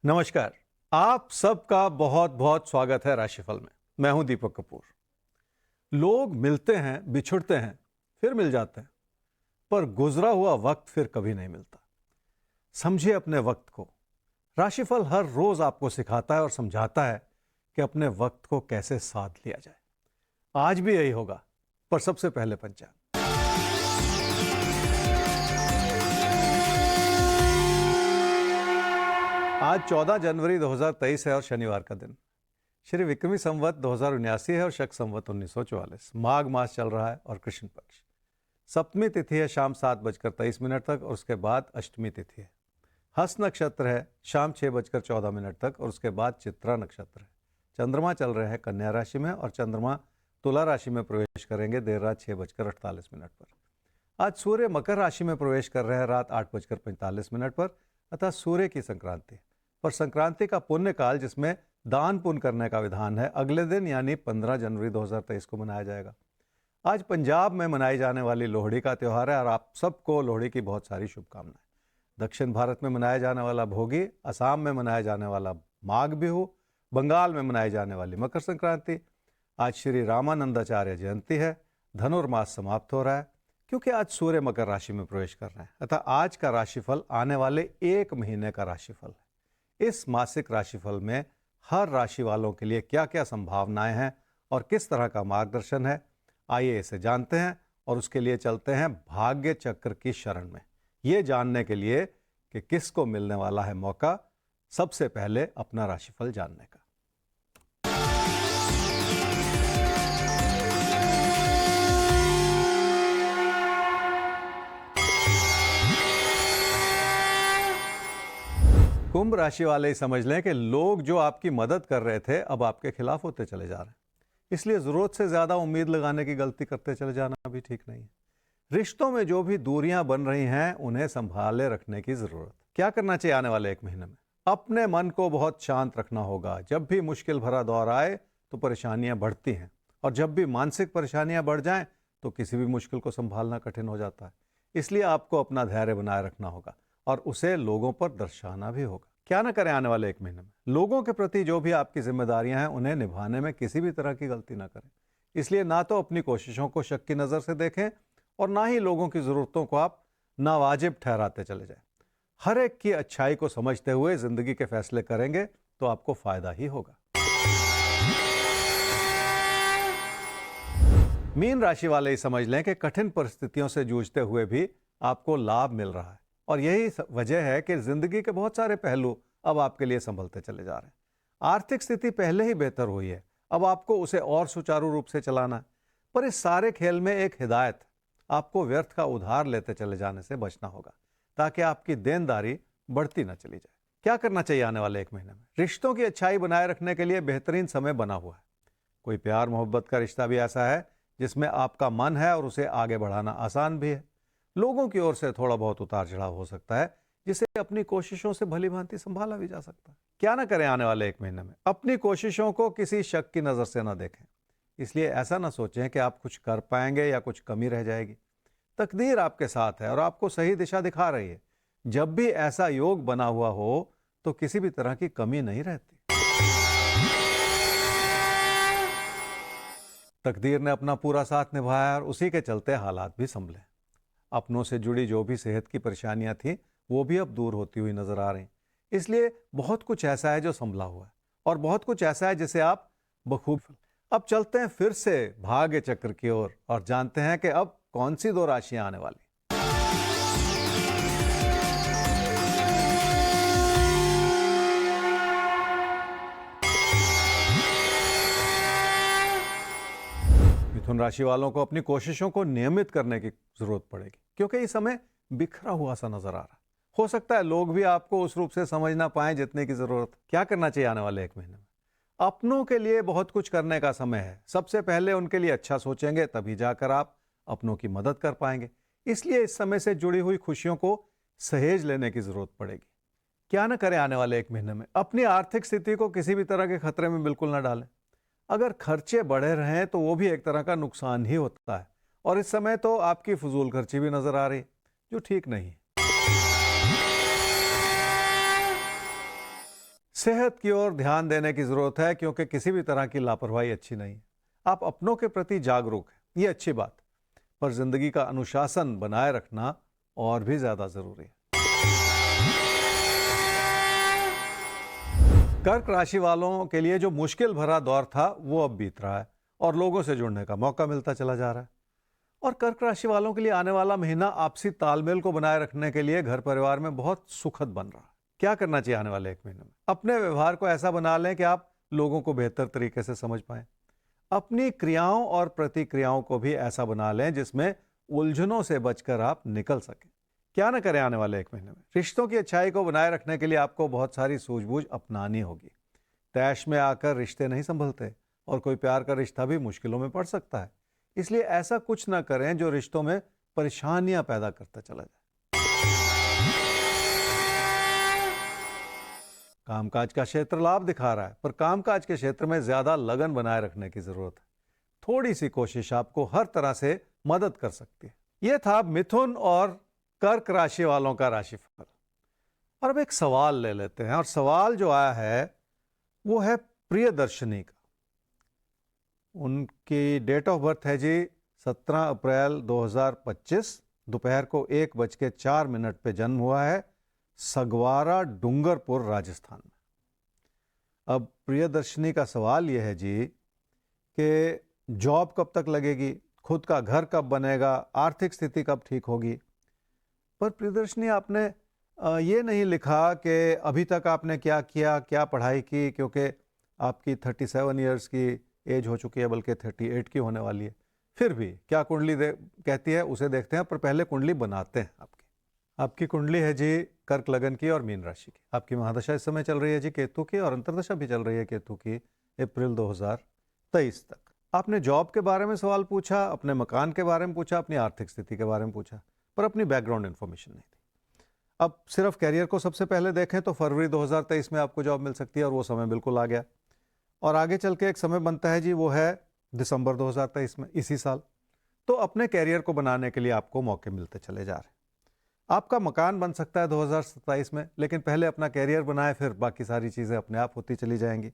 नमस्कार। आप सबका बहुत बहुत स्वागत है राशिफल में। मैं हूं दीपक कपूर। लोग मिलते हैं, बिछुड़ते हैं, फिर मिल जाते हैं, पर गुजरा हुआ वक्त फिर कभी नहीं मिलता। समझिए अपने वक्त को। राशिफल हर रोज आपको सिखाता है और समझाता है कि अपने वक्त को कैसे साध लिया जाए। आज भी यही होगा, पर सबसे पहले पंचांग। आज 14 जनवरी 2023 है और शनिवार का दिन। श्री विक्रमी संवत 2079 है और शक संवत 1944। माघ मास चल रहा है और कृष्ण पक्ष। सप्तमी तिथि है शाम 7:23 तक और उसके बाद अष्टमी तिथि है। हस्त नक्षत्र है शाम 6:14 तक और उसके बाद चित्रा नक्षत्र है। चंद्रमा चल रहे हैं कन्या राशि में और चंद्रमा तुला राशि में प्रवेश करेंगे देर रात 6:48 पर। आज सूर्य मकर राशि में प्रवेश कर रहे हैं रात 8:45 पर, अतः सूर्य की संक्रांति। पर संक्रांति का पुण्य काल जिसमें दान पुण्य करने का विधान है, अगले दिन यानी 15 जनवरी 2023 को मनाया जाएगा। आज पंजाब में मनाई जाने वाली लोहड़ी का त्यौहार है और आप सबको लोहड़ी की बहुत सारी शुभकामनाएं। दक्षिण भारत में मनाया जाने वाला भोगी, असम में मनाया जाने वाला माघ बिहू, बंगाल में मनाई जाने वाली मकर संक्रांति। आज श्री रामानंदाचार्य जयंती है। धनुर्मास समाप्त हो रहा है क्योंकि आज सूर्य मकर राशि में प्रवेश कर रहे हैं। अतः आज का राशिफल आने वाले एक महीने का राशिफल है। इस मासिक राशिफल में हर राशि वालों के लिए क्या क्या संभावनाएं हैं और किस तरह का मार्गदर्शन है, आइए इसे जानते हैं और उसके लिए चलते हैं भाग्य चक्र की शरण में, ये जानने के लिए कि किसको मिलने वाला है मौका। सबसे पहले अपना राशिफल जानने का। कुंभ राशि वाले ही समझ लें कि लोग जो आपकी मदद कर रहे थे अब आपके खिलाफ होते चले जा रहे हैं, इसलिए जरूरत से ज्यादा उम्मीद लगाने की गलती करते चले जाना भी ठीक नहीं है। रिश्तों में जो भी दूरियां बन रही हैं उन्हें संभाले रखने की जरूरत। क्या करना चाहिए आने वाले एक महीने में? अपने मन को बहुत शांत रखना होगा। जब भी मुश्किल भरा दौर आए तो परेशानियां बढ़ती हैं और जब भी मानसिक परेशानियां बढ़ जाएं तो किसी भी मुश्किल को संभालना कठिन हो जाता है। इसलिए आपको अपना धैर्य बनाए रखना होगा और उसे लोगों पर दर्शाना भी होगा। क्या ना करें आने वाले एक महीने में? लोगों के प्रति जो भी आपकी जिम्मेदारियां हैं उन्हें निभाने में किसी भी तरह की गलती ना करें। इसलिए ना तो अपनी कोशिशों को शक की नज़र से देखें और ना ही लोगों की ज़रूरतों को आप नावाजिब ठहराते चले जाएं। हर एक की अच्छाई को समझते हुए जिंदगी के फैसले करेंगे तो आपको फायदा ही होगा। मीन राशि वाले ही समझ लें कि कठिन परिस्थितियों से जूझते हुए भी आपको लाभ मिल रहा है और यही वजह है कि जिंदगी के बहुत सारे पहलू अब आपके लिए संभलते चले जा रहे हैं। आर्थिक स्थिति पहले ही बेहतर हुई है, अब आपको उसे और सुचारू रूप से चलाना है। पर इस सारे खेल में एक हिदायत, आपको व्यर्थ का उधार लेते चले जाने से बचना होगा ताकि आपकी देनदारी बढ़ती न चली जाए। क्या करना चाहिए आने वाले एक महीने में? रिश्तों की अच्छाई बनाए रखने के लिए बेहतरीन समय बना हुआ है। कोई प्यार मोहब्बत का रिश्ता भी ऐसा है जिसमें आपका मन है और उसे आगे बढ़ाना आसान भी है। लोगों की ओर से थोड़ा बहुत उतार चढ़ाव हो सकता है जिसे अपनी कोशिशों से भली भांति संभाला भी जा सकता है। क्या ना करें आने वाले एक महीने में? अपनी कोशिशों को किसी शक की नज़र से ना देखें। इसलिए ऐसा ना सोचें कि आप कुछ कर पाएंगे या कुछ कमी रह जाएगी। तकदीर आपके साथ है और आपको सही दिशा दिखा रही है। जब भी ऐसा योग बना हुआ हो तो किसी भी तरह की कमी नहीं रहती। तकदीर ने अपना पूरा साथ निभाया और उसी के चलते हालात भी संभले। अपनों से जुड़ी जो भी सेहत की परेशानियां थी वो भी अब दूर होती हुई नजर आ रही। इसलिए बहुत कुछ ऐसा है जो संभला हुआ है और बहुत कुछ ऐसा है जिसे आप बखूब। अब चलते हैं फिर से भाग्य चक्र की ओर और जानते हैं कि अब कौन सी दो राशियां आने वाली। मिथुन राशि वालों को अपनी कोशिशों को नियमित करने की जरूरत पड़ेगी क्योंकि इस समय बिखरा हुआ सा नजर आ रहा है। हो सकता है लोग भी आपको उस रूप से समझ ना पाए जितने की जरूरत। क्या करना चाहिए आने वाले एक महीने में? अपनों के लिए बहुत कुछ करने का समय है। सबसे पहले उनके लिए अच्छा सोचेंगे तभी जाकर आप अपनों की मदद कर पाएंगे। इसलिए इस समय से जुड़ी हुई खुशियों को सहेज लेने की जरूरत पड़ेगी। क्या ना करें आने वाले एक महीने में? अपनी आर्थिक स्थिति को किसी भी तरह के खतरे में बिल्कुल ना डालें। अगर खर्चे बढ़े रहें तो वो भी एक तरह का नुकसान ही होता है और इस समय तो आपकी फजूल खर्ची भी नजर आ रही जो ठीक नहीं है। सेहत की ओर ध्यान देने की जरूरत है, क्योंकि किसी भी तरह की लापरवाही अच्छी नहीं है। आप अपनों के प्रति जागरूक हैं, ये अच्छी बात, पर जिंदगी का अनुशासन बनाए रखना और भी ज्यादा जरूरी है। कर्क राशि वालों के लिए जो मुश्किल भरा दौर था वो अब बीत रहा है और लोगों से जुड़ने का मौका मिलता चला जा रहा है। और कर्क राशि वालों के लिए आने वाला महीना आपसी तालमेल को बनाए रखने के लिए घर परिवार में बहुत सुखद बन रहा है। क्या करना चाहिए आने वाले एक महीने में? अपने व्यवहार को ऐसा बना लें कि आप लोगों को बेहतर तरीके से समझ पाएं। अपनी क्रियाओं और प्रतिक्रियाओं को भी ऐसा बना लें जिसमें उलझनों से बचकर आप निकल सकें। क्या ना करें आने वाले एक महीने में? रिश्तों की अच्छाई को बनाए रखने के लिए आपको बहुत सारी सूझबूझ अपनानी होगी। तैश में आकर रिश्ते नहीं संभलते और कोई प्यार का रिश्ता भी मुश्किलों में पड़ सकता है। इसलिए ऐसा कुछ ना करें जो रिश्तों में परेशानियां पैदा करता चला जाए। कामकाज का क्षेत्र लाभ दिखा रहा है, पर कामकाज के क्षेत्र में ज्यादा लगन बनाए रखने की जरूरत है। थोड़ी सी कोशिश आपको हर तरह से मदद कर सकती है। यह था मिथुन और कर्क राशि वालों का राशिफल। और अब एक सवाल ले लेते हैं, और सवाल जो आया है वो है प्रियदर्शनी का। उनकी डेट ऑफ बर्थ है जी 17 अप्रैल 2025, दोपहर को 1:04 पे जन्म हुआ है, सगवारा डूंगरपुर राजस्थान में। अब प्रियदर्शनी का सवाल यह है जी कि जॉब कब तक लगेगी, खुद का घर कब बनेगा, आर्थिक स्थिति कब ठीक होगी। पर प्रियदर्शनी आपने ये नहीं लिखा कि अभी तक आपने क्या किया, क्या पढ़ाई की, क्योंकि आपकी 37 ईयर्स की एज हो चुकी है, बल्कि 38 की होने वाली है। फिर भी क्या कुंडली कहती है उसे देखते हैं, पर पहले कुंडली बनाते हैं। आपकी कुंडली है जी कर्क लगन की और मीन राशि की। आपकी महादशा इस समय चल रही है जी केतु की, और अंतर्दशा भी चल रही है केतु की अप्रैल 2023 तक। आपने जॉब के बारे में सवाल पूछा, अपने मकान के बारे में पूछा, अपनी आर्थिक स्थिति के बारे में पूछा, पर अपनी बैकग्राउंड इन्फॉर्मेशन नहीं थी। अब सिर्फ कैरियर को सबसे पहले देखें तो फरवरी 2023 में आपको जॉब मिल सकती है, और वो समय बिल्कुल आ गया। और आगे चल के एक समय बनता है जी, वो है दिसंबर 2023 में, इसी साल। तो अपने कैरियर को बनाने के लिए आपको मौके मिलते चले जा रहे हैं। आपका मकान बन सकता है 2027 में, लेकिन पहले अपना कैरियर बनाए, फिर बाकी सारी चीज़ें अपने आप होती चली जाएंगी।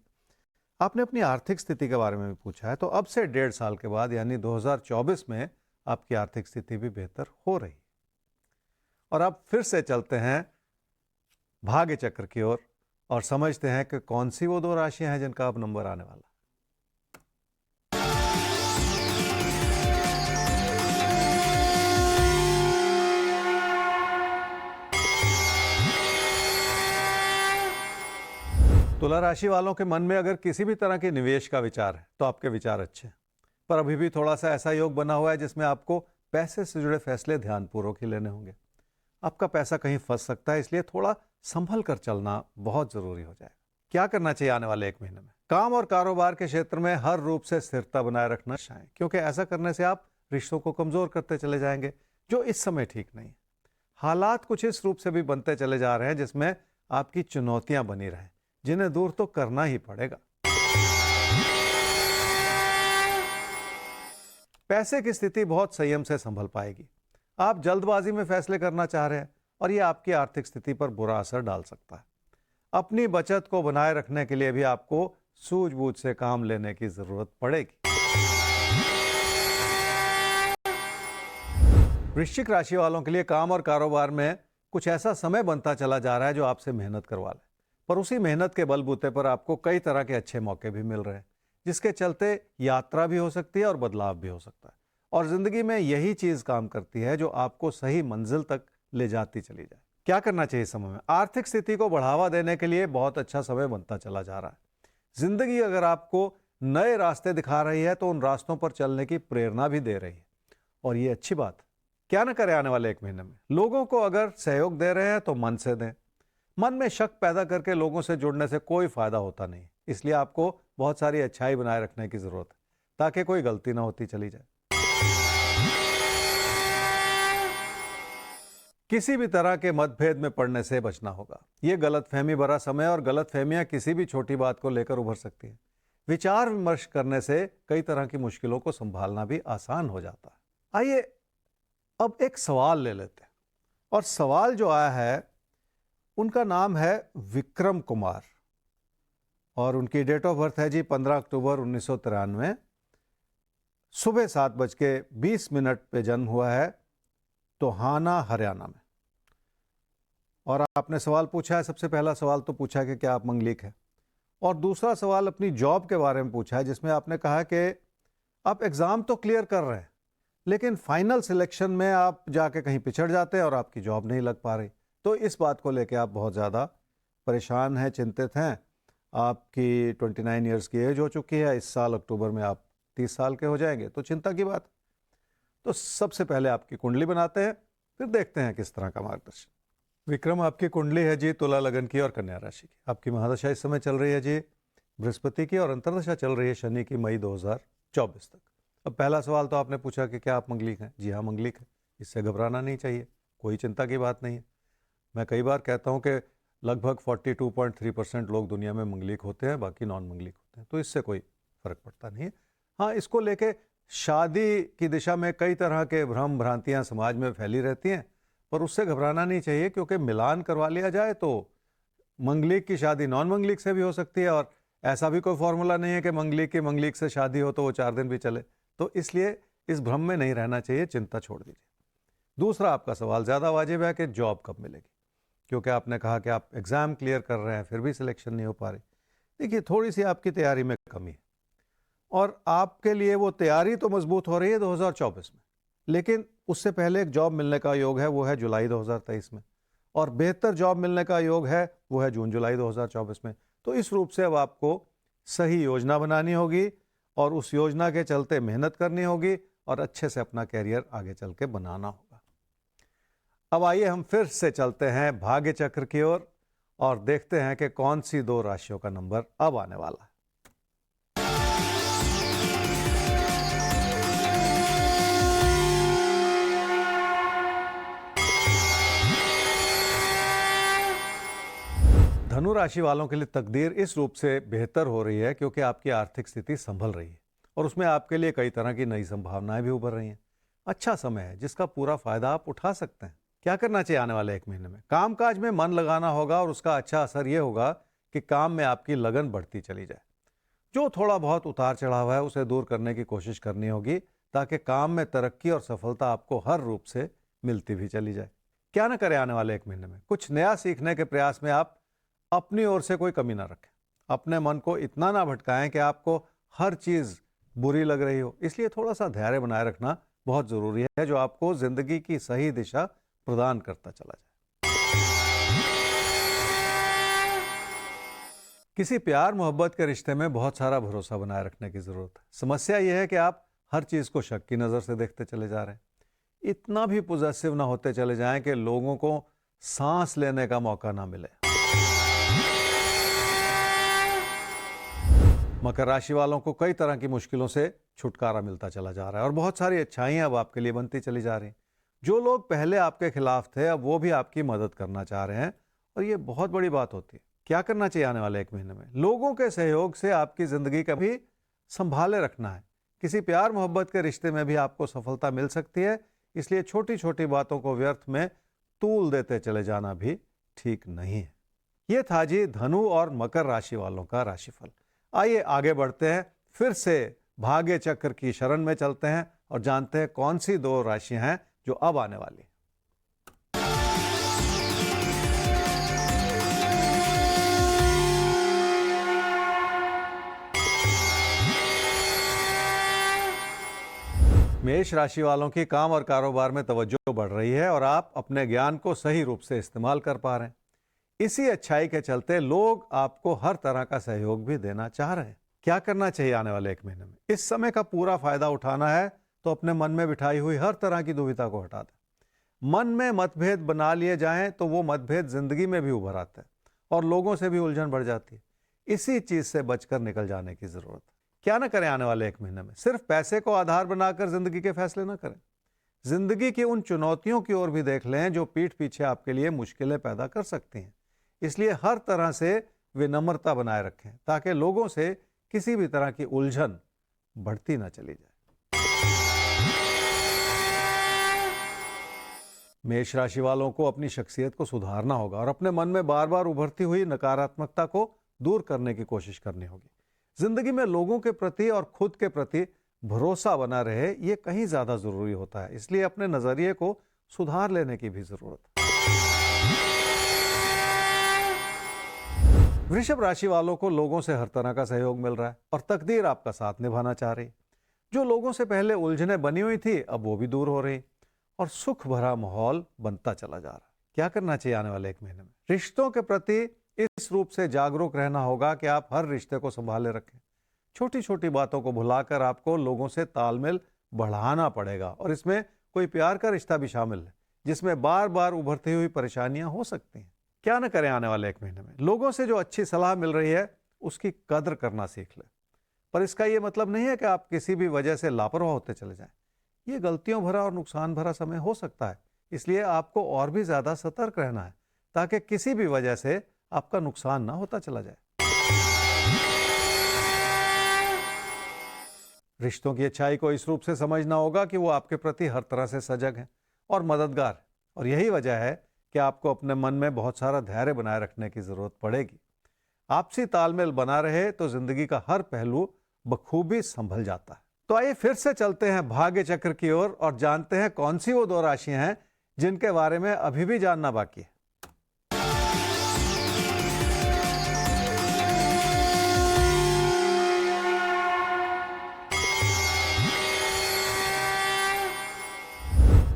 आपने अपनी आर्थिक स्थिति के बारे में भी पूछा है, तो अब से 1.5 साल के बाद यानी 2024 में आपकी आर्थिक स्थिति भी बेहतर हो रही। और अब फिर से चलते हैं भाग्य चक्र की ओर और समझते हैं कि कौन सी वो 2 राशियां हैं जिनका अब नंबर आने वाला। तुला राशि वालों के मन में अगर किसी भी तरह के निवेश का विचार है तो आपके विचार अच्छे हैं, पर अभी भी थोड़ा सा ऐसा योग बना हुआ है जिसमें आपको पैसे से जुड़े फैसले ध्यानपूर्वक ही लेने होंगे। आपका पैसा कहीं फंस सकता है, इसलिए थोड़ा संभल कर चलना बहुत जरूरी हो जाएगा। क्या करना चाहिए आने वाले एक महीने में? काम और कारोबार के क्षेत्र में हर रूप से स्थिरता बनाए रखना चाहिए, क्योंकि ऐसा करने से आप रिश्तों को कमजोर करते चले जाएंगे, जो इस समय ठीक नहीं है। हालात कुछ इस रूप से भी बनते चले जा रहे हैं जिसमें आपकी चुनौतियां बनी रहें, जिन्हें दूर तो करना ही पड़ेगा। पैसे की स्थिति बहुत संयम से संभल पाएगी। आप जल्दबाजी में फैसले करना चाह रहे हैं और यह आपकी आर्थिक स्थिति पर बुरा असर डाल सकता है। अपनी बचत को बनाए रखने के लिए भी आपको सूझबूझ से काम लेने की जरूरत पड़ेगी। वृश्चिक राशि वालों के लिए काम और कारोबार में कुछ ऐसा समय बनता चला जा रहा है जो आपसे मेहनत करवा ले, पर उसी मेहनत के बलबूते पर आपको कई तरह के अच्छे मौके भी मिल रहे हैं, जिसके चलते यात्रा भी हो सकती है और बदलाव भी हो सकता है। और जिंदगी में यही चीज काम करती है जो आपको सही मंजिल तक ले जाती चली जाए। क्या करना चाहिए इस समय में? आर्थिक स्थिति को बढ़ावा देने के लिए बहुत अच्छा समय बनता चला जा रहा है। जिंदगी अगर आपको नए रास्ते दिखा रही है तो उन रास्तों पर चलने की प्रेरणा भी दे रही है, और ये अच्छी बात है। क्या ना करें आने वाले एक महीने में? लोगों को अगर सहयोग दे रहे हैं तो मन से दें। मन में शक पैदा करके लोगों से जुड़ने से कोई फायदा होता नहीं, इसलिए आपको बहुत सारी अच्छाई बनाए रखने की जरूरत है ताकि कोई गलती ना होती चली जाए। किसी भी तरह के मतभेद में पड़ने से बचना होगा। यह गलतफहमी भरा समय, और गलतफहमियां किसी भी छोटी बात को लेकर उभर सकती हैं। विचार विमर्श करने से कई तरह की मुश्किलों को संभालना भी आसान हो जाता है। आइए अब एक सवाल ले लेते हैं, और सवाल जो आया है उनका नाम है विक्रम कुमार। और उनकी डेट ऑफ बर्थ है जी 15 अक्टूबर 1993। सुबह 7:20 पे जन्म हुआ है टोहाना, हरियाणा में। और आपने सवाल पूछा है, सबसे पहला सवाल तो पूछा कि क्या आप मंगलिक हैं, और दूसरा सवाल अपनी जॉब के बारे में पूछा है, जिसमें आपने कहा कि आप एग्ज़ाम तो क्लियर कर रहे हैं लेकिन फाइनल सिलेक्शन में आप जाके कहीं पिछड़ जाते हैं और आपकी जॉब नहीं लग पा रही। तो इस बात को लेके आप बहुत ज़्यादा परेशान हैं, चिंतित हैं। आपकी 29 ईयर्स की एज हो चुकी है, इस साल अक्टूबर में आप 30 साल के हो जाएंगे, तो चिंता की बात। तो सबसे पहले आपकी कुंडली बनाते हैं, फिर देखते हैं किस तरह का मार्गदर्शन। विक्रम, आपकी कुंडली है जी तुला लगन की और कन्या राशि की। आपकी महादशा इस समय चल रही है जी बृहस्पति की, और अंतर्दशा चल रही है शनि की, मई 2024 तक। अब पहला सवाल तो आपने पूछा कि क्या आप मंगलिक हैं। जी हाँ, मंगलिक है। इससे घबराना नहीं चाहिए, कोई चिंता की बात नहीं है। मैं कई बार कहता हूँ कि लगभग 42.3% लोग दुनिया में मंगलिक होते हैं, बाकी नॉन मंगलिक होते हैं, तो इससे कोई फर्क पड़ता नहीं है। हाँ, इसको लेके शादी की दिशा में कई तरह के भ्रम भ्रांतियाँ समाज में फैली रहती हैं, पर उससे घबराना नहीं चाहिए, क्योंकि मिलान करवा लिया जाए तो मंगलिक की शादी नॉन मंगलिक से भी हो सकती है, और ऐसा भी कोई फॉर्मूला नहीं है कि मंगलिक की मंगलिक से शादी हो तो वो 4 दिन भी चले। तो इसलिए इस भ्रम में नहीं रहना चाहिए, चिंता छोड़ दीजिए। दूसरा आपका सवाल ज़्यादा वाजिब है कि जॉब कब मिलेगी, क्योंकि आपने कहा कि आप एग्ज़ाम क्लियर कर रहे हैं फिर भी सिलेक्शन नहीं हो पा रही। देखिए, थोड़ी सी आपकी तैयारी में कमी है, और आपके लिए वो तैयारी तो मजबूत हो रही है 2024 में, लेकिन उससे पहले एक जॉब मिलने का योग है, वो है जुलाई 2023 में, और बेहतर जॉब मिलने का योग है वो है जून जुलाई 2024 में। तो इस रूप से अब आपको सही योजना बनानी होगी, और उस योजना के चलते मेहनत करनी होगी, और अच्छे से अपना कैरियर आगे चल के बनाना होगा। अब आइए हम फिर से चलते हैं भाग्य चक्र की ओर, और देखते हैं कि कौन सी 2 राशियों का नंबर अब आने वाला है। धनु राशि वालों के लिए तकदीर इस रूप से बेहतर हो रही है क्योंकि आपकी आर्थिक स्थिति संभल रही है, और उसमें आपके लिए कई तरह की नई संभावनाएं भी उभर रही हैं। अच्छा समय है जिसका पूरा फायदा आप उठा सकते हैं। क्या करना चाहिए आने वाले 1 महीने में? कामकाज में मन लगाना होगा, और उसका अच्छा असर यह होगा कि काम में आपकी लगन बढ़ती चली जाए। जो थोड़ा बहुत उतार चढ़ाव है उसे दूर करने की कोशिश करनी होगी, ताकि काम में तरक्की और सफलता आपको हर रूप से मिलती भी चली जाए। क्या ना करें आने वाले 1 महीने में? कुछ नया सीखने के प्रयास में आप अपनी ओर से कोई कमी ना रखें। अपने मन को इतना ना भटकाएं कि आपको हर चीज़ बुरी लग रही हो। इसलिए थोड़ा सा धैर्य बनाए रखना बहुत ज़रूरी है, जो आपको ज़िंदगी की सही दिशा प्रदान करता चला जाए। किसी प्यार मोहब्बत के रिश्ते में बहुत सारा भरोसा बनाए रखने की ज़रूरत है। समस्या यह है कि आप हर चीज़ को शक की नज़र से देखते चले जा रहे हैं। इतना भी पॉजिटिव ना होते चले जाएं कि लोगों को सांस लेने का मौका ना मिले। मकर राशि वालों को कई तरह की मुश्किलों से छुटकारा मिलता चला जा रहा है, और बहुत सारी अच्छाइयाँ अब आपके लिए बनती चली जा रही हैं। जो लोग पहले आपके खिलाफ थे, अब वो भी आपकी मदद करना चाह रहे हैं, और ये बहुत बड़ी बात होती है। क्या करना चाहिए आने वाले 1 महीने में? लोगों के सहयोग से आपकी ज़िंदगी का भी संभाले रखना है। किसी प्यार मोहब्बत के रिश्ते में भी आपको सफलता मिल सकती है, इसलिए छोटी छोटी बातों को व्यर्थ में तूल देते चले जाना भी ठीक नहीं है। ये था जी धनु और मकर राशि वालों का राशिफल। आइए आगे बढ़ते हैं, फिर से भाग्य चक्र की शरण में चलते हैं और जानते हैं कौन सी 2 राशियां हैं जो अब आने वाली। मेष राशि वालों की काम और कारोबार में तवज्जो बढ़ रही है, और आप अपने ज्ञान को सही रूप से इस्तेमाल कर पा रहे हैं। इसी अच्छाई के चलते लोग आपको हर तरह का सहयोग भी देना चाह रहे हैं। क्या करना चाहिए आने वाले 1 महीने में? इस समय का पूरा फायदा उठाना है तो अपने मन में बिठाई हुई हर तरह की दुविधा को हटा दें। मन में मतभेद बना लिए जाएं तो वो मतभेद जिंदगी में भी उभर आते हैं, और लोगों से भी उलझन बढ़ जाती है। इसी चीज से बचकर निकल जाने की जरूरत है। क्या ना करें आने वाले 1 महीने में? सिर्फ पैसे को आधार बनाकर जिंदगी के फैसले ना करें। जिंदगी की उन चुनौतियों की ओर भी देख लें जो पीठ पीछे आपके लिए मुश्किलें पैदा कर सकती हैं। इसलिए हर तरह से विनम्रता बनाए रखें, ताकि लोगों से किसी भी तरह की उलझन बढ़ती ना चली जाए। मेष राशि वालों को अपनी शख्सियत को सुधारना होगा, और अपने मन में बार बार उभरती हुई नकारात्मकता को दूर करने की कोशिश करनी होगी। जिंदगी में लोगों के प्रति और खुद के प्रति भरोसा बना रहे, ये कहीं ज्यादा जरूरी होता है। इसलिए अपने नजरिए को सुधार लेने की भी जरूरत है। वृषभ राशि वालों को लोगों से हर तरह का सहयोग मिल रहा है और तकदीर आपका साथ निभाना चाह रही। जो लोगों से पहले उलझने बनी हुई थी, अब वो भी दूर हो रही और सुख भरा माहौल बनता चला जा रहा है। क्या करना चाहिए आने वाले 1 महीने में? रिश्तों के प्रति इस रूप से जागरूक रहना होगा कि आप हर रिश्ते को संभाले रखें। छोटी छोटी बातों को भुलाकर आपको लोगों से तालमेल बढ़ाना पड़ेगा और इसमें कोई प्यार का रिश्ता भी शामिल है, जिसमें बार बार उभरती हुई परेशानियां हो सकती हैं। क्या न करें आने वाले 1 महीने में? लोगों से जो अच्छी सलाह मिल रही है उसकी कद्र करना सीख लें, पर इसका यह मतलब नहीं है कि आप किसी भी वजह से लापरवाह होते चले जाएं। ये गलतियों भरा और नुकसान भरा समय हो सकता है, इसलिए आपको और भी ज्यादा सतर्क रहना है ताकि किसी भी वजह से आपका नुकसान ना होता चला जाए। रिश्तों की अच्छाई को इस रूप से समझना होगा कि वो आपके प्रति हर तरह से सजग हैं और मददगार हैं, और यही वजह है कि आपको अपने मन में बहुत सारा धैर्य बनाए रखने की जरूरत पड़ेगी। आपसी तालमेल बना रहे तो जिंदगी का हर पहलू बखूबी संभल जाता है। तो आइए फिर से चलते हैं भाग्य चक्र की ओर और जानते हैं कौन सी वो 2 राशियां हैं जिनके बारे में अभी भी जानना बाकी है।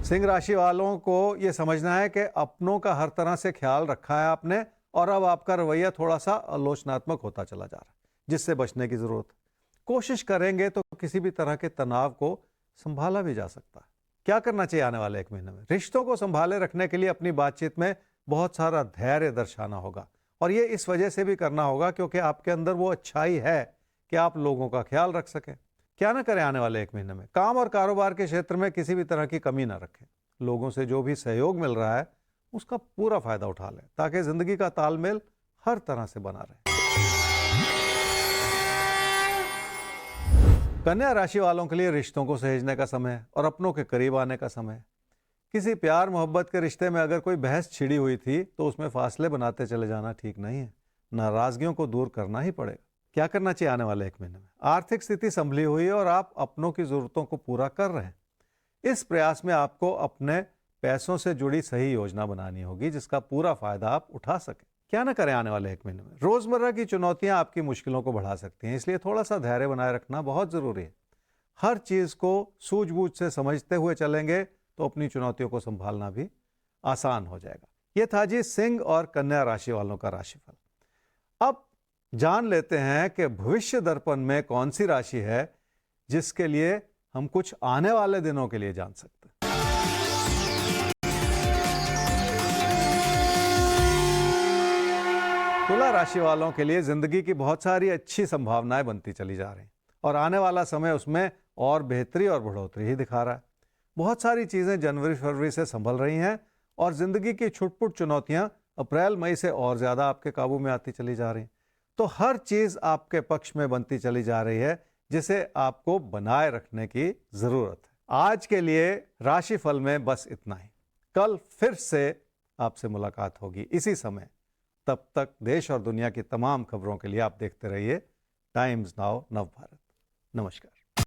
सिंह राशि वालों को यह समझना है कि अपनों का हर तरह से ख्याल रखा है आपने और अब आपका रवैया थोड़ा सा आलोचनात्मक होता चला जा रहा है, जिससे बचने की जरूरत है। कोशिश करेंगे तो किसी भी तरह के तनाव को संभाला भी जा सकता है। क्या करना चाहिए आने वाले 1 महीने में? रिश्तों को संभाले रखने के लिए अपनी बातचीत में बहुत सारा धैर्य दर्शाना होगा, और ये इस वजह से भी करना होगा क्योंकि आपके अंदर वो अच्छाई है कि आप लोगों का ख्याल रख सकें। क्या ना करें आने वाले 1 महीने में? काम और कारोबार के क्षेत्र में किसी भी तरह की कमी ना रखें। लोगों से जो भी सहयोग मिल रहा है उसका पूरा फायदा उठा लें ताकि जिंदगी का तालमेल हर तरह से बना रहे। कन्या राशि वालों के लिए रिश्तों को सहेजने का समय है और अपनों के करीब आने का समय है। किसी प्यार मोहब्बत के रिश्ते में अगर कोई बहस छिड़ी हुई थी तो उसमें फासले बनाते चले जाना ठीक नहीं है। नाराजगियों को दूर करना ही पड़ेगा। क्या करना चाहिए आने वाले 1 महीने में? आर्थिक स्थिति संभली हुई है और आप अपनों की जरूरतों को पूरा कर रहे हैं। इस प्रयास में आपको अपने पैसों से जुड़ी सही योजना बनानी होगी जिसका पूरा फायदा आप उठा सकें। क्या ना करें आने वाले 1 महीने में? रोजमर्रा की चुनौतियां आपकी मुश्किलों को बढ़ा सकती हैं, इसलिए थोड़ा सा धैर्य बनाए रखना बहुत जरूरी है। हर चीज को सूझबूझ से समझते हुए चलेंगे तो अपनी चुनौतियों को संभालना भी आसान हो जाएगा। यह था जी सिंह और कन्या राशि वालों का राशिफल। अब जान लेते हैं कि भविष्य दर्पण में कौन सी राशि है जिसके लिए हम कुछ आने वाले दिनों के लिए जान सकते हैं। तुला राशि वालों के लिए जिंदगी की बहुत सारी अच्छी संभावनाएं बनती चली जा रही और आने वाला समय उसमें और बेहतरी और बढ़ोतरी ही दिखा रहा है। बहुत सारी चीजें जनवरी फरवरी से संभल रही हैं और जिंदगी की छुटपुट चुनौतियां अप्रैल मई से और ज्यादा आपके काबू में आती चली जा रही। तो हर चीज आपके पक्ष में बनती चली जा रही है जिसे आपको बनाए रखने की जरूरत है। आज के लिए राशिफल में बस इतना ही। कल फिर से आपसे मुलाकात होगी इसी समय। तब तक देश और दुनिया की तमाम खबरों के लिए आप देखते रहिए टाइम्स नाउ नवभारत। नमस्कार।